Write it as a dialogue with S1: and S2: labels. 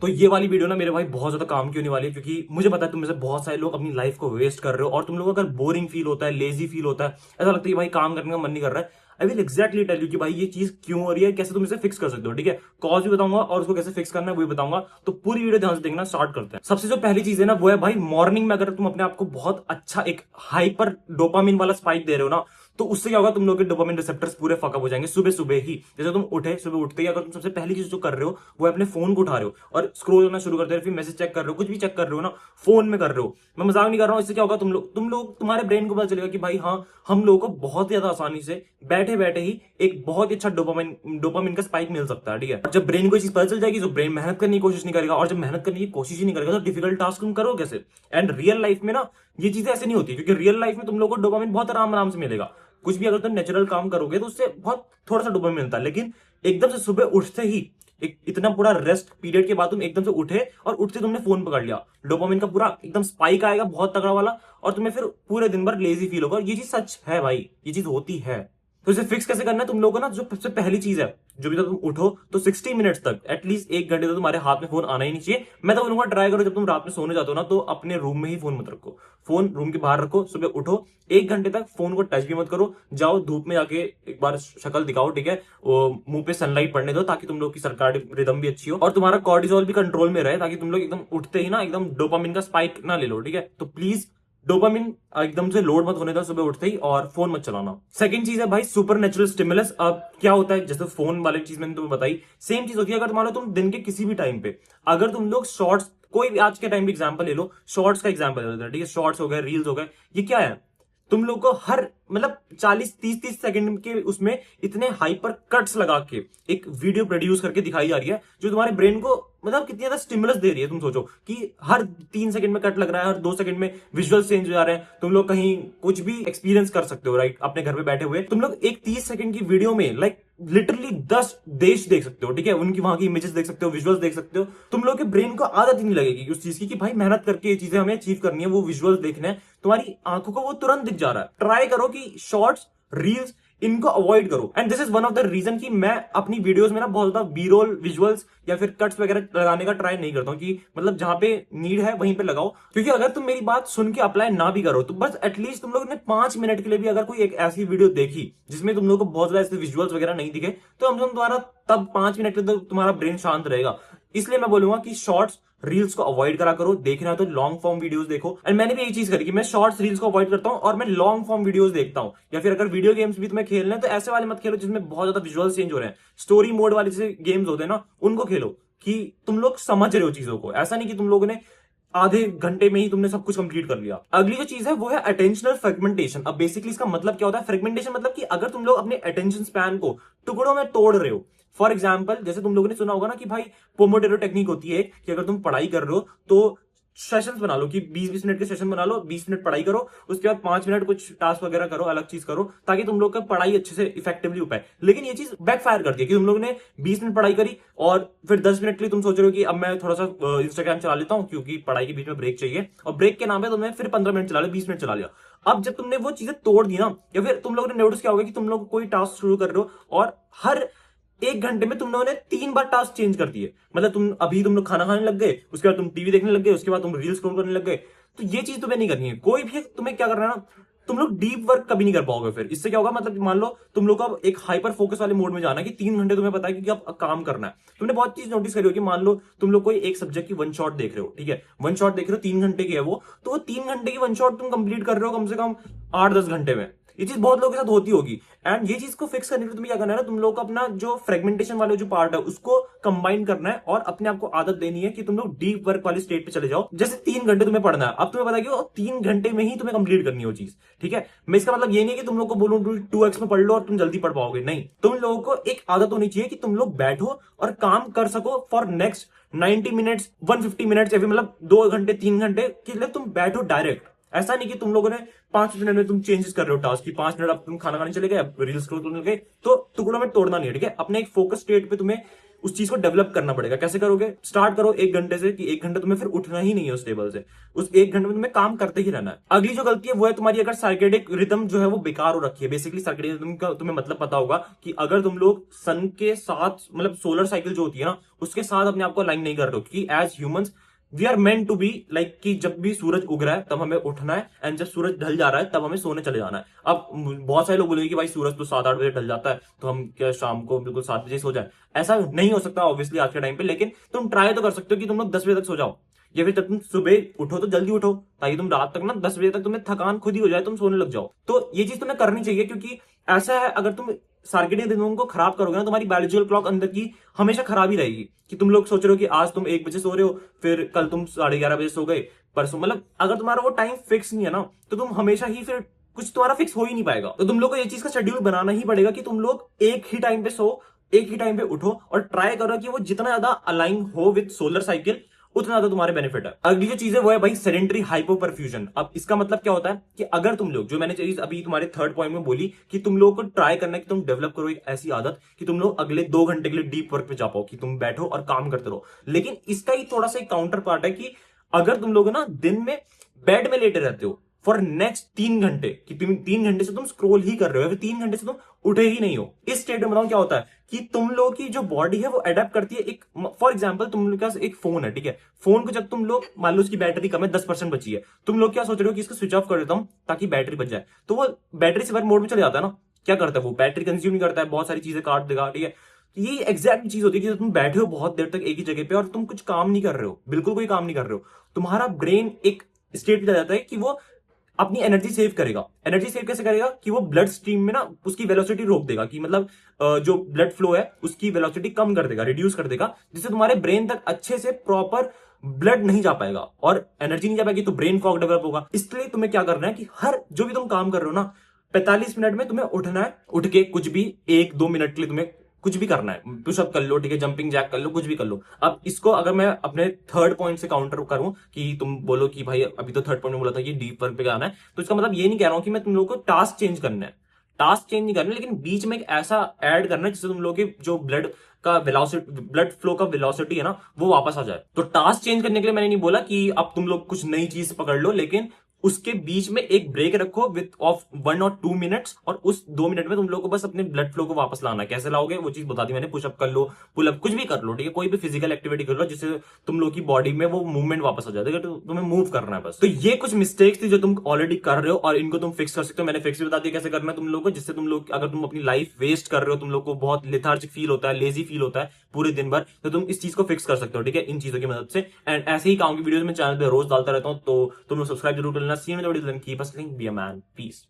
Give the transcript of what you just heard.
S1: तो ये वाली वीडियो ना मेरे भाई बहुत ज्यादा काम की होने वाली है, क्योंकि मुझे पता है तुम में से बहुत सारे लोग अपनी लाइफ को वेस्ट कर रहे हो और तुम लोगों को अगर बोरिंग फील होता है, लेजी फील होता है, ऐसा लगता है कि भाई काम करने का मन नहीं कर रहा है, I will exactly tell you कि भाई ये चीज क्यों हो रही है, कैसे तुम इसे फिक्स कर सकते हो। ठीक है, कॉज भी बताऊंगा और उसको कैसे फिक्स करना है वो भी बताऊंगा। तो पूरी वीडियो ध्यान से देखना, स्टार्ट करते हैं। सबसे जो पहली चीज है ना वो है भाई, मॉर्निंग में अगर तुम अपने आप को बहुत अच्छा एक हाइपर डोपामिन वाला स्पाइक दे रहे हो ना, तो उससे क्या होगा, तुम लोग के डोपामिन रिसेप्टर्स पूरे फकअप हो जाएंगे सुबह सुबह ही। जैसे तुम उठे, सुबह उठते ही अगर तुम सबसे पहली चीज जो कर रहे हो वो है अपने फोन को उठा रहे हो और स्क्रॉल करना शुरू करते हो, फिर मैसेज चेक कर रहे हो, कुछ भी चेक कर रहे हो ना, फोन में कर रहे हो। मैं मजाक नहीं कर रहा हूँ। इससे क्या होगा, तुम लोग तुम्हारे ब्रेन को पता चलेगा कि भाई हाँ, हम लोगों को बहुत ज्यादा आसानी से बैठे बैठे ही एक बहुत ही अच्छा डोपामिन का स्पाइक मिल सकता है। ठीक है, जब ब्रेन को ये चीज पता चल जाएगी तो ब्रेन मेहनत करने की कोशिश नहीं करेगा, और जब मेहनत करने की कोशिश ही नहीं करेगा तो डिफिकल्ट टास्क तुम करो कैसे। एंड रियल लाइफ में ना ये चीजें ऐसे नहीं होती, क्योंकि रियल लाइफ में तुम लोग को डोपामिन बहुत आराम आराम से मिलेगा। कुछ भी अगर तुम नेचुरल काम करोगे तो उससे बहुत थोड़ा सा डोपामिन मिलता है, लेकिन एकदम से सुबह उठते ही एक इतना पूरा रेस्ट पीरियड के बाद तुम एकदम से उठे और उठते तुमने फोन पकड़ लिया, डोपामिन का पूरा एकदम स्पाइक आएगा बहुत तगड़ा वाला, और तुम्हें फिर पूरे दिन भर लेजी फील होगा। ये चीज सच है भाई, ये चीज होती है। तो इसे फिक्स कैसे करना है तुम लोगों को ना, जो सबसे पहली चीज है, जो भी तुम उठो तो 60 मिनट्स तक, एटलीस्ट 1 घंटे तक तुम्हारे हाथ में फोन आना ही नहीं चाहिए। मैं तो बोलूंगा ट्राई करो, जब तुम रात में सोने जाते हो ना तो अपने रूम में ही फोन मत रखो, फोन रूम के बाहर रखो। सुबह उठो, 1 घंटे तक फोन को टच भी मत करो, जाओ धूप में जाके एक बार शक्ल दिखाओ। ठीक है, वो मुंह पे सनलाइट पड़ने दो ताकि तुम लोग की सरकार रिदम भी अच्छी हो और तुम्हारा कॉर्टिसोल भी कंट्रोल में रहे, ताकि तुम लोग एकदम उठते ही ना एकदम डोपामिन का स्पाइक ना ले लो। ठीक है, तो प्लीज डोपामिन एकदम से लोड मत होने दो सुबह उठते ही, और फोन मत चलाना। सेकंड चीज है भाई, सुपर नेचुरल स्टिमुलस। अब क्या होता है, जैसे फोन वाली चीज मैंने तुम्हें बताई, सेम चीज होती है अगर मान लो तुम दिन के किसी भी टाइम पे, अगर तुम लोग शॉर्ट्स, कोई भी आज के टाइम पे एग्जांपल ले लो, शॉर्ट्स का एग्जांपल ले लो। ठीक है, शॉर्ट्स हो गए, रील्स हो गए, ये क्या है, तुम लोग को हर मतलब 40-30 सेकंड के उसमें इतने हाइपर कट्स लगा के एक वीडियो प्रोड्यूस करके दिखाई जा रही है, जो तुम्हारे ब्रेन को मतलब कितनी ज्यादा स्टिमुलस दे रही है। तुम सोचो कि हर 3 सेकंड में कट लग रहा है, हर 2 सेकंड में विजुअल चेंज हो जा रहे हैं, तुम लोग कहीं कुछ भी एक्सपीरियंस कर सकते हो, राइट, अपने घर पे बैठे हुए तुम लोग एक 30 सेकंड की वीडियो में लाइक लिटरली 10 देश देख सकते हो। ठीक है, उनकी वहां की इमेजेस देख सकते हो, विजुअल्स देख सकते हो। तुम लोग के ब्रेन को आदत ही नहीं लगेगी उस चीज की कि भाई मेहनत करके ये चीजें हमें अचीव करनी है, वो विजुअल्स देखने हैं, तुम्हारी आंखों को वो तुरंत दिख जा रहा है। ट्राई करो कि शॉर्ट्स, रील्स, इनको अवॉइड करो। And this is one of the reason कि मैं अपनी वीडियोस में ना बहुत ज्यादा बी रोल विजुअल्स या फिर कट्स वगैरह लगाने का ट्राई नहीं करता हूं, कि मतलब जहां पे नीड है वहीं पे लगाओ। क्योंकि अगर तुम मेरी बात सुन के अप्लाई ना भी करो तो बस एटलीस्ट तुम लोग ने 5 मिनट के लिए भी अगर कोई एक ऐसी वीडियो देखी जिसमें तुम लोग को बहुत ज्यादा ऐसे विजुअल्स वगैरह नहीं दिखे, तो हम तुम्हारा तब 5 मिनट के लिए तुम्हारा ब्रेन शांत रहेगा। इसलिए मैं बोलूंगा कि शॉर्ट्स, रील्स को अवॉइड करा करो। देखना है तो लॉन्ग फॉर्म वीडियोस देखो। एंड मैंने भी यही चीज करी कि मैं शॉर्ट्स, रील्स को अवॉइड करता हूं और मैं लॉन्ग फॉर्म वीडियोस देखता हूं। या फिर अगर वीडियो गेम्स भी तुम्हें खेलना है तो ऐसे वाले मत खेलो जिसमें बहुत ज्यादा विजुअल्स चेंज हो रहे हैं। स्टोरी मोड वाले जैसे गेम्स होते हैं ना, उनको खेलो कि तुम लोग समझ रहे हो चीजों को, ऐसा नहीं कि तुम लोगों ने आधे घंटे में ही तुमने सब कुछ कंप्लीट कर लिया। अगली जो चीज है वो है अटेंशनल फ्रेगमेंटेशन। अब बेसिकली इसका मतलब क्या होता है, फ्रेगमेंटेशन मतलब कि अगर तुम लोग अपने अटेंशन स्पैन को टुकड़ों में तोड़ रहे हो। फॉर एग्जाम्पल, जैसे तुम लोगों ने सुना होगा ना कि भाई पोमोडोरो टेक्निक होती है कि अगर तुम पढ़ाई कर रहे हो तो सेशंस बना लो, कि 20-20 मिनट के सेशन बना लो, 20 मिनट पढ़ाई करो, उसके बाद 5 मिनट कुछ टास्क वगैरह करो, अलग चीज करो, ताकि तुम लोग का पढ़ाई अच्छे से इफेक्टिवली हो पाए। लेकिन ये चीज बैकफायर करती है कि तुम लोगों ने 20 मिनट पढ़ाई करी और फिर 10 मिनट के लिए तुम सोच रहे हो कि अब मैं थोड़ा सा इंस्टाग्राम चला लेता हूं क्योंकि पढ़ाई के बीच में ब्रेक चाहिए, और ब्रेक के नाम पे तुमने फिर 15 मिनट चला लिया, 20 मिनट चला लिया। अब जब तुमने वो चीजें तोड़ दी ना, या फिर तुम लोगों ने नोटिस किया होगा कि तुम लोग कोई टास्क शुरू कर रहे हो और हर 1 घंटे में तुम लोगों ने 3 बार टास्क चेंज कर दिए। मतलब तुम लोग खाना खाने लग गए, उसके बाद तुम टीवी देखने लग गए, उसके बाद तुम रील्स स्क्रॉल करने लग गए। तो ये चीज तुम्हें नहीं करनी है। कोई भी तुम्हें क्या करना है ना, तुम लोग डीप वर्क कभी नहीं कर पाओगे। फिर इससे क्या होगा, मतलब मान लो तुम लोग को एक हाइपर फोकस वाले मोड में जाना है कि 3 घंटे तुम्हें पता है कि अब काम करना है। तुमने बहुत चीज नोटिस करी होगी, मान लो तुम लोग कोई एक सब्जेक्ट की वन शॉट देख रहे हो। ठीक है, वन शॉट देख रहे हो, 3 घंटे की है वो, तो वो 3 घंटे की वन शॉट तुम कंप्लीट कर रहे हो कम से कम 8-10 घंटे में। ये चीज बहुत लोगों के साथ होती होगी। एंड ये चीज को फिक्स करने के लिए तुम्हें क्या करना है ना, तुम लोग को अपना जो फ्रेगमेंटेशन वाले जो पार्ट है उसको कंबाइन करना है और अपने आप को आदत देनी है कि तुम लोग डीप वर्क वाली स्टेट पे चले जाओ। जैसे 3 घंटे तुम्हें पढ़ना है, अब तुम्हें पता है कि वो 3 घंटे में ही तुम्हें कंप्लीट करनी हो चीज। ठीक है, मैं इसका मतलब ये नहीं कि तुम लोग को बोलूं 2x में पढ़ लो और तुम जल्दी पढ़ पाओगे, नहीं। तुम लोगों को एक आदत होनी चाहिए कि तुम लोग बैठो और काम कर सको फॉर नेक्स्ट 90 मिनट्स, 150 मिनट्स, या फिर मतलब 2 घंटे 3 घंटे के लिए तुम बैठो डायरेक्ट। ऐसा नहीं कि तुम लोगों ने 5 मिनट में तुम चेंजेस कर रहे हो टास्क की, 5 मिनट अब तुम खाना खाने चले गए, अब रील्स स्क्रॉल करने लगे, तो टुकड़ों में तोड़ना नहीं है। ठीक है, अपने एक फोकस स्टेट पे तुम्हें उस चीज को डेवलप करना पड़ेगा। कैसे करोगे? स्टार्ट करो 1 घंटे से कि 1 घंटे तुम्हें फिर उठना ही नहीं है उस टेबल से, उस 1 घंटे में तुम्हें काम करते ही रहना है। अगली जो गलती है वो है तुम्हारी अगर सर्केडिक रिदम जो है वो बेकार हो रखी है। बेसिकली सर्केडिक रिदम का तुम्हें मतलब पता होगा कि अगर तुम लोग सन के साथ मतलब सोलर साइकिल जो होती है ना उसके साथ अपने आप को अलाइन नहीं कर रहे हो, क्योंकि as humans we are meant to be like कि जब भी सूरज उग रहा है तब हमें उठना है, एंड जब सूरज ढल जा रहा है तब हमें सोने चले जाना है। अब बहुत सारे लोग बोलेंगे कि भाई सूरज तो 7-8 बजे ढल जाता है तो हम क्या शाम को बिल्कुल 7 बजे सो जाए? ऐसा नहीं हो सकता ऑब्वियसली आज के टाइम पे, लेकिन तुम ट्राई तो कर सकते हो कि तुम लोग 10 बजे तक सो जाओ, या फिर जब तुम सुबह उठो तो जल्दी उठो ताकि तुम रात तक ना 10 बजे तक तुम्हें थकान खुद ही हो जाए, तुम सोने लग जाओ। तो ये चीज तुम्हें करनी चाहिए, क्योंकि ऐसा है अगर तुम सर्केडियन रिदम को खराब करोगे ना तुम्हारी बायोलॉजिकल क्लॉक अंदर की हमेशा खराब ही रहेगी। कि तुम लोग सोच रहे हो कि आज तुम 1 बजे सो रहे हो, फिर कल तुम 11:30 बजे सो गए, परसों मतलब अगर तुम्हारा वो टाइम फिक्स नहीं है ना तो तुम हमेशा ही फिर कुछ तुम्हारा फिक्स हो ही नहीं पाएगा। तो तुम लोग को ये चीज का शेड्यूल बनाना ही पड़ेगा कि तुम लोग एक ही टाइम पे सो, एक ही टाइम पे उठो, और ट्राई करो कि वो जितना ज्यादा अलाइन हो विद सोलर साइकिल उतना ज्यादा तुम्हारे बेनिफिट है। अगली जो चीज है वो है भाई सेडेंटरी हाइपोपरफ्यूजन। अब इसका मतलब क्या होता है कि अगर तुम लोग, जो मैंने चीज अभी तुम्हारे थर्ड पॉइंट में बोली कि तुम लोगों को ट्राई करना है कि तुम डेवलप करो एक ऐसी आदत कि तुम लोग अगले 2 घंटे के लिए डीप वर्क पे जा पाओ, कि तुम बैठो और काम करते रहो। लेकिन इसका ही थोड़ा सा एक काउंटर पार्ट है कि अगर तुम लोग ना दिन में बेड में लेटे रहते हो फॉर नेक्स्ट 3 घंटे, कि तुम 3 घंटे से तुम स्क्रोल ही कर रहे हो, फिर 3 घंटे से तुम उठे ही नहीं हो, इस स्टेट में बताऊं क्या होता है कि तुम लोग की जो बॉडी है वो अडेप्ट करती है। एक फॉर एग्जांपल तुम लोग के पास एक फोन है, ठीक है, फोन को जब तुम लोग मान लो उसकी बैटरी कम है, 10% बची है, तुम लोग क्या सोच रहे हो कि इसको स्विच ऑफ कर देता हूं ताकि बैटरी बच जाए, तो वो बैटरी सेवर मोड में चले जाता है ना। क्या करता है वो? बैटरी कंज्यूम नहीं करता है, बहुत सारी चीजें काट देगा, ठीक है। तो ये एग्जैक्ट चीज होती है कि तुम बैठे हो बहुत देर तक एक ही जगह पे और तुम कुछ काम नहीं कर रहे हो, बिल्कुल कोई काम नहीं कर रहे हो, तुम्हारा ब्रेन एक स्टेट पे चला जाता है कि वो अपनी एनर्जी सेव करेगा। एनर्जी सेव कैसे करेगा? कि वो ब्लड स्ट्रीम में ना उसकी वेलोसिटी रोक देगा, कि मतलब जो ब्लड फ्लो है उसकी वेलोसिटी कम कर देगा, रिड्यूस कर देगा, जिससे तुम्हारे ब्रेन तक अच्छे से प्रॉपर ब्लड नहीं जा पाएगा और एनर्जी नहीं जा पाएगी, तो ब्रेन फॉग डेवलप होगा। इसलिए तुम्हें क्या करना है कि हर जो भी तुम काम कर रहे हो ना 45 मिनट में तुम्हें उठना है, उठ के कुछ भी 1-2 मिनट के लिए तुम्हें कुछ भी करना है, पुशअप कर लो, ठीक है, जंपिंग जैक कर लो, कुछ भी कर लो। अब इसको अगर मैं अपने थर्ड पॉइंट से काउंटर करूं कि तुम बोलो कि भाई अभी तो थर्ड पॉइंट में बोला था कि डीप वर्क पे जाना है, तो इसका मतलब ये नहीं कह रहा हूं कि मैं तुम लोगों को टास्क चेंज करना है, टास्क चेंज नहीं करना, लेकिन बीच में एक ऐसा ऐड करना है जिससे तुम लोग के जो ब्लड फ्लो का वेलोसिटी है ना वो वापस आ जाए। तो टास्क चेंज करने के लिए मैंने नहीं बोला कि अब तुम लोग कुछ नई चीज पकड़ लो, लेकिन उसके बीच में एक ब्रेक रखो विथ ऑफ 1 और 2 मिनट्स, और उस 2 मिनट में तुम लोग को बस अपने ब्लड फ्लो को वापस लाना है। कैसे लाओगे वो चीज बता दी मैंने, पुशअप कर लो, पुलअप, कुछ भी कर लो, ठीक है, कोई भी फिजिकल एक्टिविटी कर लो जिससे तुम लोग की बॉडी में वो मूवमेंट वापस आ जाए, तो तुम्हें मूव करना है बस। तो ये कुछ मिस्टेक्स थी जो तुम ऑलरेडी कर रहे हो और इनको तुम फिक्स कर सकते हो। मैंने फिक्स भी बता दिया कैसे करना है तुम लोग को, जिससे तुम लोग अगर तुम अपनी लाइफ वेस्ट कर रहे हो, तुम लोग को बहुत लेथार्जिक फील होता है, लेजी फील होता है पूरे दिन भर, तो तुम इस चीज को फिक्स कर सकते हो, ठीक है, इन चीजों की मदद से। एंड ऐसे ही काम की वीडियोस मैं चैनल पे रोज डालता रहता हूं, तो तुम लोग सब्सक्राइब जरूर कर लेना। See you in the video, keep us link, be a man, piece.